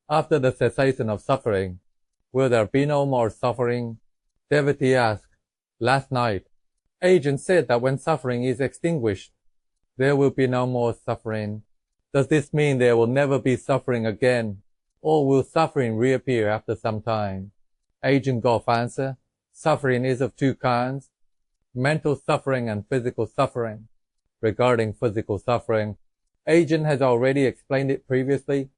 After the cessation of suffering, will there be no more suffering? Devotee asked, last night, Ajahn said that when suffering is extinguished, there will be no more suffering. Does this mean there will never be suffering again, or will suffering reappear after some time? Ajahn Goff answered, suffering is of two kinds, mental suffering and physical suffering. Regarding physical suffering, Ajahn has already explained it previously.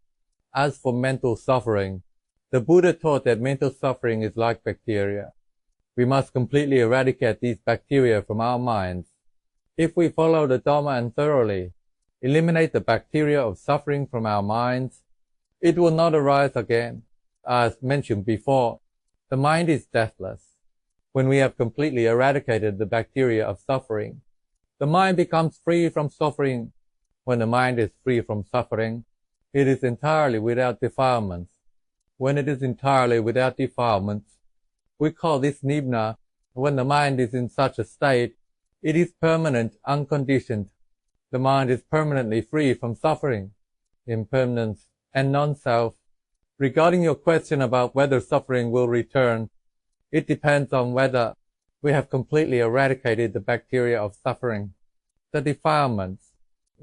As for mental suffering, the Buddha taught that mental suffering is like bacteria. We must completely eradicate these bacteria from our minds. If we follow the Dhamma and thoroughly eliminate the bacteria of suffering from our minds, it will not arise again. As mentioned before, the mind is deathless. When we have completely eradicated the bacteria of suffering, the mind becomes free from suffering. When the mind is free from suffering, it is entirely without defilements. When it is entirely without defilements, we call this nibbana. When the mind is in such a state, it is permanent, unconditioned. The mind is permanently free from suffering, impermanence, and non-self. Regarding your question about whether suffering will return, it depends on whether we have completely eradicated the bacteria of suffering, the defilements.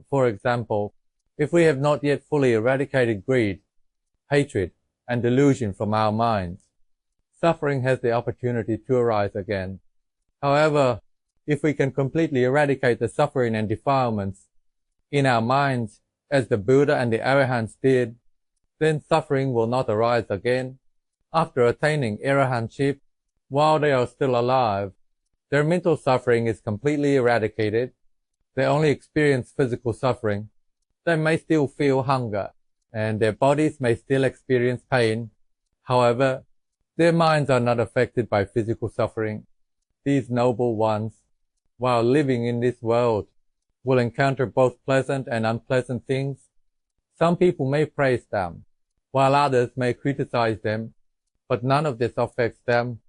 For example, if we have not yet fully eradicated greed, hatred, and delusion from our minds, suffering has the opportunity to arise again. However, if we can completely eradicate the suffering and defilements in our minds, as the Buddha and the Arahants did, then suffering will not arise again. After attaining Arahantship, while they are still alive, their mental suffering is completely eradicated. They only experience physical suffering. They may still feel hunger, and their bodies may still experience pain. However, their minds are not affected by physical suffering. These noble ones, while living in this world, will encounter both pleasant and unpleasant things. Some people may praise them, while others may criticize them, but none of this affects them.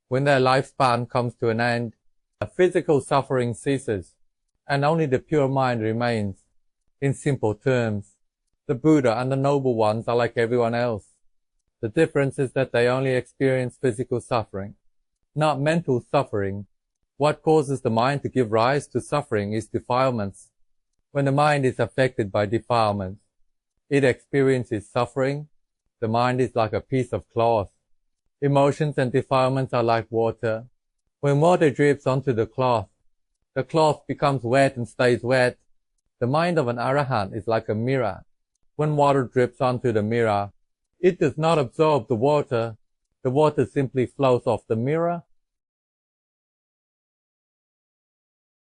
When their lifespan comes to an end, the physical suffering ceases, and only the pure mind remains. In simple terms, the Buddha and the noble ones are like everyone else. The difference is that they only experience physical suffering, not mental suffering. What causes the mind to give rise to suffering is defilements. When the mind is affected by defilements, it experiences suffering. The mind is like a piece of cloth. Emotions and defilements are like water. When water drips onto the cloth becomes wet and stays wet. The mind of an Arahant is like a mirror. When water drips onto the mirror, it does not absorb the water. The water simply flows off the mirror